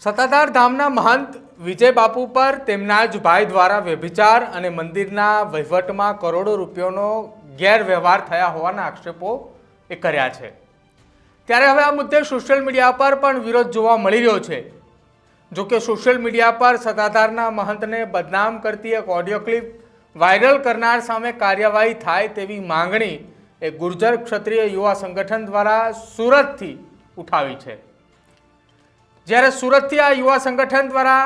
સત્તાધાર ધામના મહંત વિજય બાપુ પર તેમના જ ભાઈ દ્વારા વ્યભિચાર અને મંદિરના વહીવટમાં કરોડો રૂપિયાનો ગેરવ્યવહાર થયા હોવાના આક્ષેપો કર્યા છે। ત્યારે હવે આ મુદ્દે સોશિયલ મીડિયા પર પણ વિરોધ જોવા મળી રહ્યો છે। જો કે સોશિયલ મીડિયા પર સત્તાધારના મહંતને બદનામ કરતી એક ઓડિયો ક્લિપ વાયરલ કરનાર સામે કાર્યવાહી થાય તેવી માંગણી એક ગુર્જર ક્ષત્રિય યુવા સંગઠન દ્વારા સુરતથી ઉઠાવી છે। જ્યારે સુરતથી આ યુવા સંગઠન દ્વારા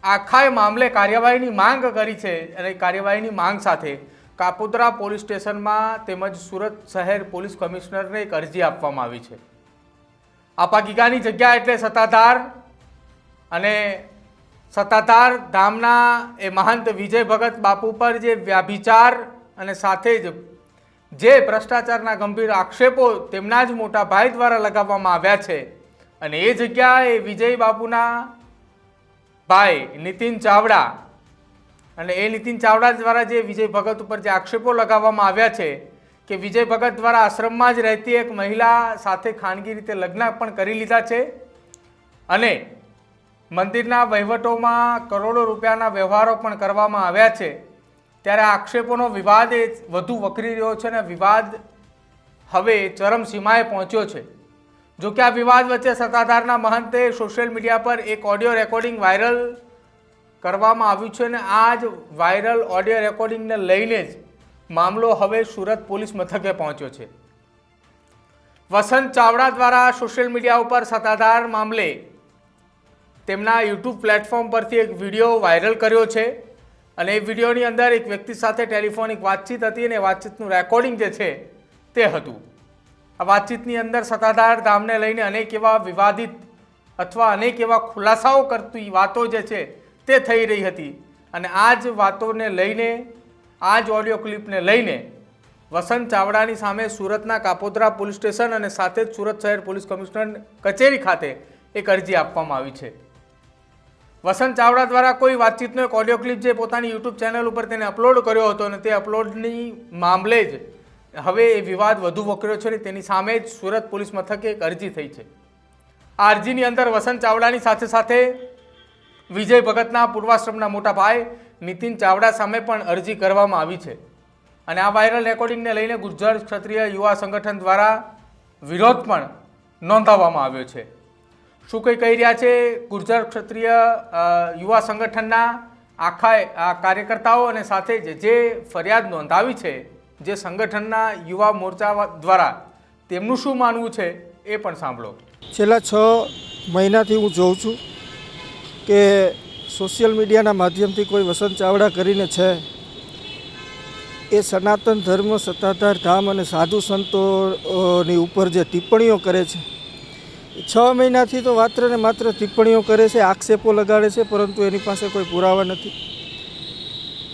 આખા મામલે કાર્યવાહીની માંગ કરી છે અને કાર્યવાહીની માંગ સાથે કાપોદ્રા પોલીસ સ્ટેશનમાં તેમજ સુરત શહેર પોલીસ કમિશનરને એક અરજી આપવામાં આવી છે। આ પાકીગાની જગ્યા એટલે સત્તાધાર અને સત્તાધાર ધામના એ મહંત વિજય ભગત બાપુ પર જે વ્યભિચાર અને સાથે જ જે ભ્રષ્ટાચારના ગંભીર આક્ષેપો તેમના જ મોટા ભાઈ દ્વારા લગાવવામાં આવ્યા છે અને એ જગ્યા એ વિજય બાપુના ભાઈ નીતિન ચાવડા અને એ નીતિન ચાવડા દ્વારા જે વિજય ભગત ઉપર જે આક્ષેપો લગાવવામાં આવ્યા છે કે વિજય ભગત દ્વારા આશ્રમમાં જ રહેતી એક મહિલા સાથે ખાનગી રીતે લગ્ન પણ કરી લીધા છે અને મંદિરના વહીવટોમાં કરોડો રૂપિયાના વ્યવહારો પણ કરવામાં આવ્યા છે। ત્યારે આક્ષેપોનો વિવાદ એ વધુ વકરી રહ્યો છે અને વિવાદ હવે ચરમસીમાએ પહોંચ્યો છે। જો કે આ વિવાદ વચ્ચે સત્તાધારના મહંતે સોશિયલ મીડિયા પર એક ઓડિયો રેકોર્ડિંગ વાયરલ કરવામાં આવ્યું છે અને આ જ વાયરલ ઓડિયો રેકોર્ડિંગને લઈને જ મામલો હવે સુરત પોલીસ મથકે પહોંચ્યો છે। વસંત ચાવડા દ્વારા સોશિયલ મીડિયા ઉપર સત્તાધાર મામલે તેમના યુટ્યુબ પ્લેટફોર્મ પરથી એક વિડીયો વાયરલ કર્યો છે અને એ વિડીયોની અંદર એક વ્યક્તિ સાથે ટેલિફોનિક વાતચીત હતી અને વાતચીતનું રેકોર્ડિંગ જે છે તે હતું। આ વાતચીતની અંદર સત્તાધાર ધામને લઈને અનેક એવા વિવાદિત અથવા અનેક એવા ખુલાસાઓ કરતી વાતો જે છે તે થઈ રહી હતી અને આ જ વાતોને લઈને આ જ ઓડિયો ક્લિપને લઈને વસંત ચાવડાની સામે સુરતના કાપોદ્રા પોલીસ સ્ટેશન અને સાથે જ સુરત શહેર પોલીસ કમિશનર કચેરી ખાતે એક અરજી આપવામાં આવી છે। વસંત ચાવડા દ્વારા કોઈ વાતચીતનો એક ઓડિયો ક્લિપ જે પોતાની યુટ્યુબ ચેનલ ઉપર તેને અપલોડ કર્યો હતો અને તે અપલોડની મામલે જ હવે એ વિવાદ વધુ વકર્યો છે અને તેની સામે જ સુરત પોલીસ મથકે એક અરજી થઈ છે। આ અરજીની અંદર વસંત ચાવડાની સાથે સાથે વિજય ભગતના પૂર્વાશ્રમના મોટા ભાઈ નીતિન ચાવડા સામે પણ અરજી કરવામાં આવી છે અને આ વાયરલ રેકોર્ડિંગને લઈને ગુર્જર ક્ષત્રિય યુવા સંગઠન દ્વારા વિરોધ પણ નોંધાવવામાં આવ્યો છે। શું કંઈ કહી રહ્યા છે ગુર્જર ક્ષત્રિય યુવા સંગઠનના આખા કાર્યકર્તાઓ અને સાથે જ જે ફરિયાદ નોંધાવી છે જે સંગઠનના યુવા મોરચા દ્વારા તેમનું શું માનવું છે એ પણ સાંભળો। છેલ્લા 6 મહિનાથી હું જોઉં છું કે સોશિયલ મીડિયાના માધ્યમથી કોઈ વસંત ચાવડા કરીને છે એ સનાતન ધર્મ સત્તાધાર ધામ અને સાધુ સંતોની ઉપર જે ટિપ્પણીઓ કરે છે 6 મહિનાથી તો માત્ર ને માત્ર ટિપ્પણીઓ કરે છે, આક્ષેપો લગાડે છે, પરંતુ એની પાસે કોઈ પુરાવા નથી।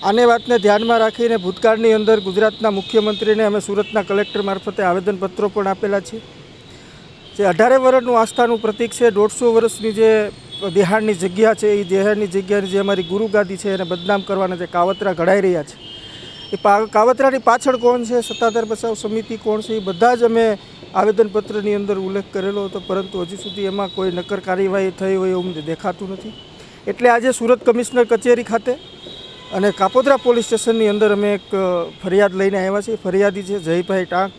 આને વાતને ધ્યાનમાં રાખીને ભૂતકાળની અંદર ગુજરાતના મુખ્યમંત્રીને અમે સુરતના કલેક્ટર મારફતે આવેદનપત્રો પણ આપેલા છે। જે 18 વર્ષનું આસ્થાનું પ્રતીક છે, 150 વર્ષની જે દેહાડની જગ્યા છે એ દેહાડની જગ્યાની જે અમારી ગુરુગાદી છે એને બદનામ કરવાના જે કાવતરા ઘડાઈ રહ્યા છે એ કાવતરાની પાછળ કોણ છે, સત્તાધાર બચાવ સમિતિ કોણ છે, એ બધા જ અમે આવેદનપત્રની અંદર ઉલ્લેખ કરેલો હતો, પરંતુ હજી સુધી એમાં કોઈ નક્કર કાર્યવાહી થઈ હોય એવું અમને દેખાતું નથી। એટલે આજે સુરત કમિશનર કચેરી ખાતે અને કાપોદ્રા પોલીસ સ્ટેશનની અંદર અમે એક ફરિયાદ લઈને આવ્યા છીએ। ફરિયાદી છે જયભાઈ ટાંક।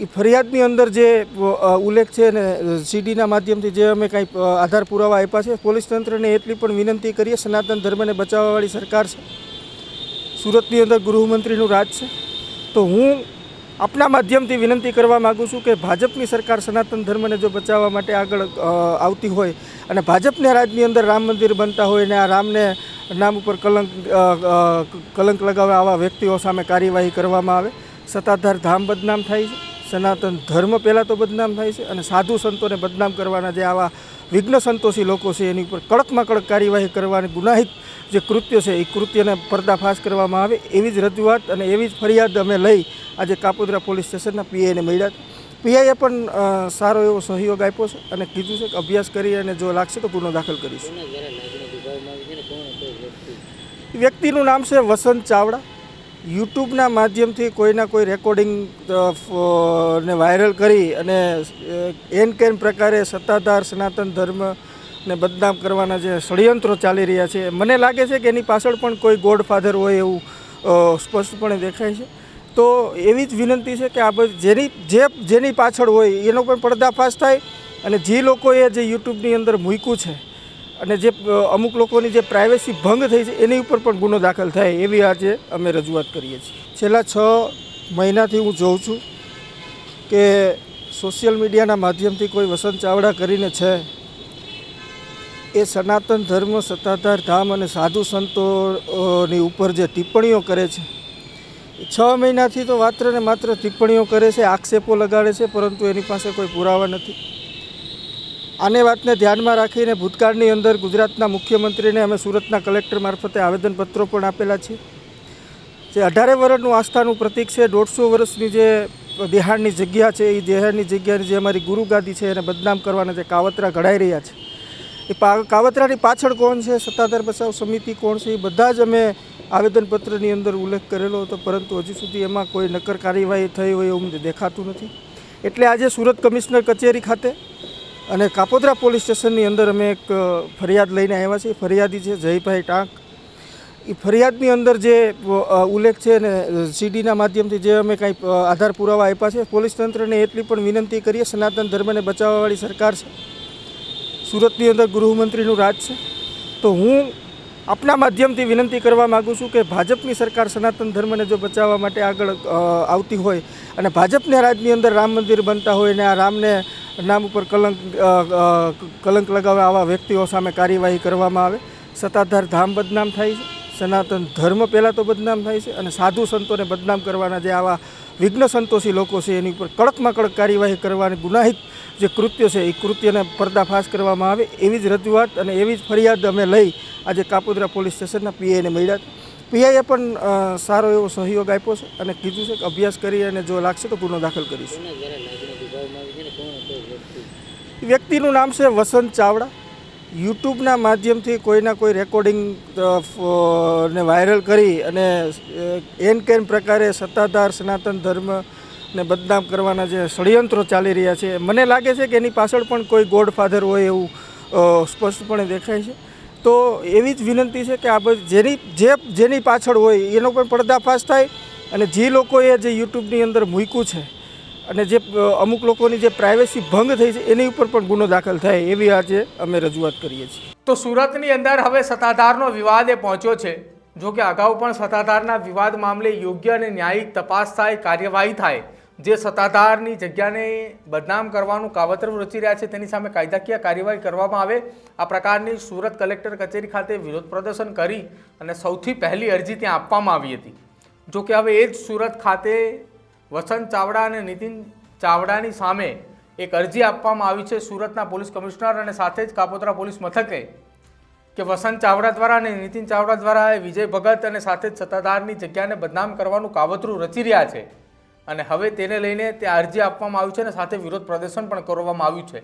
એ ફરિયાદની અંદર જે ઉલ્લેખ છે ને સીડીના માધ્યમથી જે અમે કંઈ આધાર પુરાવા આપ્યા છે, પોલીસ તંત્રને એટલી પણ વિનંતી કરીએ, સનાતન ધર્મને બચાવવાવાળી સરકાર છે, સુરતની અંદર ગૃહમંત્રીનું રાજ છે, તો હું આપના માધ્યમથી વિનંતી કરવા માગું છું કે ભાજપની સરકાર સનાતન ધર્મને જો બચાવવા માટે આગળ આવતી હોય અને ભાજપના રાજની અંદર રામ મંદિર બનતા હોય ને આ રામને નામ ઉપર કલંક લગાવે આવા વ્યક્તિઓ સામે કાર્યવાહી કરવામાં આવે। સત્તાધાર ધામ બદનામ થાય છે, સનાતન ધર્મ પહેલાં તો બદનામ થાય છે અને સાધુ સંતોને બદનામ કરવાના જે આવા વિઘ્ન સંતોષી લોકો છે એની ઉપર કડકમાં કડક કાર્યવાહી કરવાની ગુનાહિત જે કૃત્ય છે એ કૃત્યને પર્દાફાશ કરવામાં આવે એવી જ રજૂઆત અને એવી જ ફરિયાદ અમે લઈ આજે કાપોદ્રા પોલીસ સ્ટેશનના પીઆઈને મળ્યા। પીઆઈએ પણ સારો એવો સહયોગ આપ્યો છે અને કીધું છે કે અભ્યાસ કરી અને જો લાગશે તો ગુનો દાખલ કરીશું। વ્યક્તિનું નામ છે વસંત ચાવડા। યુટ્યુબના માધ્યમથી કોઈના કોઈ રેકોર્ડિંગ ને વાયરલ કરી અને એન કેન પ્રકારે સત્તાધાર સનાતન ધર્મ ને બદનામ કરવાના જે ષડયંત્રો ચાલી રહ્યા છે, મને લાગે છે કે એની પાછળ પણ કોઈ ગોડફાધર હોય એવું સ્પષ્ટપણે દેખાય છે. તો એવી જ વિનંતી છે કે આ બધી જેની પાછળ હોય એનો પણ પર્દાફાશ થાય અને જે લોકોએ જે યુટ્યુબની અંદર મૂક્યું છે અને જે અમુક લોકોની જે પ્રાઇવેસી ભંગ થઈ છે એની ઉપર પણ ગુનો દાખલ થાય એવી આજે અમે રજૂઆત કરીએ છીએ. છેલ્લા 6 મહિનાથી હું જોઉં છું કે સોશિયલ મીડિયાના માધ્યમથી કોઈ વસંત ચાવડા કરીને છે એ સનાતન ધર્મ, સત્તાધાર ધામ અને સાધુ સંતોની ઉપર જે ટિપ્પણીઓ કરે છે, 6 મહિનાથી તો માત્ર ને માત્ર ટિપ્પણીઓ કરે છે, આક્ષેપો લગાડે છે, પરંતુ એની પાસે કોઈ પુરાવા નથી. આને વાતને ધ્યાનમાં રાખીને ભૂતકાળની અંદર ગુજરાતના મુખ્યમંત્રીને અમે સુરતના કલેક્ટર મારફતે આવેદનપત્રો પણ આપેલા છે. જે 18 વર્ષનું આસ્થાનું પ્રતીક છે, 150 વર્ષની જે દેહાડની જગ્યા છે, એ દેહાડની જગ્યાની જે અમારી ગુરુગાદી છે એને બદનામ કરવાના જે કાવતરા ઘડાઈ રહ્યા છે, એ કાવતરાની પાછળ કોણ છે, સત્તાધાર બચાવ સમિતિ કોણ છે, એ બધા જ અમે આવેદનપત્રની અંદર ઉલ્લેખ કરેલો હતો, પરંતુ હજી સુધી એમાં કોઈ નક્કર કાર્યવાહી થઈ હોય એવું દેખાતું નથી. એટલે આજે સુરત કમિશનર કચેરી ખાતે અને કાપોદ્રા પોલીસ સ્ટેશનની અંદર અમે એક ફરિયાદ લઈને આવ્યા છીએ. ફરિયાદી છે જયભાઈ ટાંક. એ ફરિયાદની અંદર જે ઉલ્લેખ છે ને સીડીના માધ્યમથી જે અમે કાંઈ આધાર પુરાવા આપ્યા છે, પોલીસ તંત્રને એટલી પણ વિનંતી કરીએ, સનાતન ધર્મને બચાવવાવાળી સરકાર છે, સુરતની અંદર ગૃહમંત્રીનું રાજ છે, તો હું આપના માધ્યમથી વિનંતી કરવા માગું છું કે ભાજપની સરકાર સનાતન ધર્મને જો બચાવવા માટે આગળ આવતી હોય અને ભાજપના રાજની અંદર રામ મંદિર બનતા હોય ને આ રામને નામ ઉપર કલંક લગાવે આવા વ્યક્તિઓ સામે કાર્યવાહી કરવામાં આવે. સત્તાધાર ધામ બદનામ થાય છે, સનાતન ધર્મ પહેલાં તો બદનામ થાય છે, અને સાધુ સંતોને બદનામ કરવાના જે આવા વિઘ્ન સંતોષી લોકો છે એની ઉપર કડકમાં કડક કાર્યવાહી કરવાની ગુનાહિત જે કૃત્ય છે એ કૃત્યને પર્દાફાશ કરવામાં આવે એવી જ રજૂઆત અને એવી જ ફરિયાદ અમે લઈ આજે કાપોદ્રા પોલીસ સ્ટેશનના પીઆઈને મળ્યા. પીઆઈએ પણ સારો એવો સહયોગ આપ્યો છે અને કીધું છે કે અભ્યાસ કરી અને જો લાગશે તો ગુનો દાખલ કરીશું. વ્યક્તિનું નામ છે વસંત ચાવડા. યુટ્યુબના માધ્યમથી કોઈના કોઈ રેકોર્ડિંગ ને વાયરલ કરી અને એન કેન પ્રકારે સત્તાધાર સનાતન ધર્મને બદનામ કરવાના જે ષડયંત્રો ચાલી રહ્યા છે, મને લાગે છે કે એની પાછળ પણ કોઈ ગોડફાધર હોય એવું સ્પષ્ટપણે દેખાય છે. તો એવી જ વિનંતી છે કે આ બધી જેની પાછળ હોય એનો પણ પર્દાફાશ થાય અને જે લોકોએ જે યુટ્યુબની અંદર મૂક્યું છે અને જે અમુક લોકોની જે પ્રાઇવેસી ભંગ થઈ છે એની ઉપર પણ ગુનો દાખલ થાય એવી આજે અમે રજૂઆત કરીએ છીએ. તો સુરતની અંદર હવે સત્તાધારનો વિવાદ એ પહોંચ્યો છે. જો કે અગાઉ પણ સત્તાધારના વિવાદ મામલે યોગ્ય અને ન્યાયિક તપાસ થાય, કાર્યવાહી થાય. જે સત્તાધારની જગ્યાને બદનામ કરવાનું કાવતરું રચી રહ્યા છે તેની સામે કાયદાકીય કાર્યવાહી કરવામાં આવે, આ પ્રકારની સુરત કલેક્ટર કચેરી ખાતે વિરોધ પ્રદર્શન કરી અને સૌથી પહેલી અરજી ત્યાં આપવામાં આવી હતી. જો કે હવે એ જ સુરત ખાતે વસંત ચાવડા અને નીતિન ચાવડાની સામે એક અરજી આપવામાં આવી છે સુરતના પોલીસ કમિશનર અને સાથે જ કાપોદ્રા પોલીસ મથકે કે વસંત ચાવડા દ્વારા અને નીતિન ચાવડા દ્વારા વિજય ભગત અને સાથે જ સત્તાધારની જગ્યાને બદનામ કરવાનું કાવતરું રચી રહ્યા છે અને હવે તેને લઈને ત્યાં અરજી આપવામાં આવી છે અને સાથે વિરોધ પ્રદર્શન પણ કરવામાં આવ્યું છે.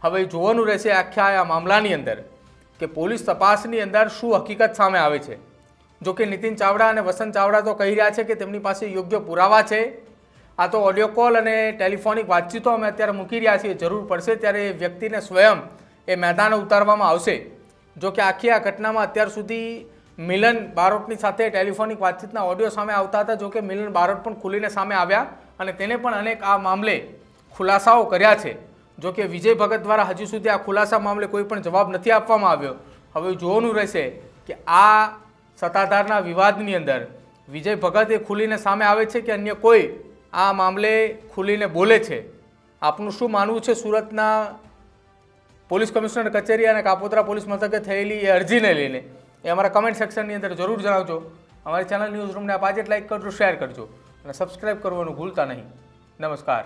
હવે જોવાનું રહેશે આખા આ મામલાની અંદર કે પોલીસ તપાસની અંદર શું હકીકત સામે આવે છે. જો કે નીતિન ચાવડા અને વસંત ચાવડા તો કહી રહ્યા છે કે તેમની પાસે યોગ્ય પુરાવા છે. આ તો ઓડિયો કોલ અને ટેલિફોનિક વાતચીતો અમે અત્યારે મૂકી રહ્યા છીએ, જરૂર પડશે ત્યારે એ વ્યક્તિને સ્વયં એ મેદાને ઉતારવામાં આવશે. જો કે આખી આ ઘટનામાં અત્યાર સુધી મિલન બારોટની સાથે ટેલિફોનિક વાતચીતના ઓડિયો સામે આવતા હતા. જો કે મિલન બારોટ પણ ખુલીને સામે આવ્યા અને તેને પણ અનેક આ મામલે ખુલાસાઓ કર્યા છે. જો કે વિજય ભગત દ્વારા હજુ સુધી આ ખુલાસા મામલે કોઈ પણ જવાબ નથી આપવામાં આવ્યો. હવે જોવાનું રહેશે કે આ સત્તાધારના વિવાદની અંદર વિજય ભગત એ ખુલીને સામે આવે છે કે અન્ય કોઈ આ મામલે ખુલીને બોલે છે. આપનું શું માનવું છે સુરતના પોલીસ કમિશનર કચેરી અને કાપોદ્રા પોલીસ મથકે થયેલી એ અરજીને લઈને એ અમારા કમેન્ટ સેક્શનની અંદર જરૂર જણાવજો. અમારી ચેનલ ન્યૂઝ રૂમને આપ આજે લાઈક કરજો, શેર કરજો અને સબસ્ક્રાઈબ કરવાનું ભૂલતા નહીં. નમસ્કાર.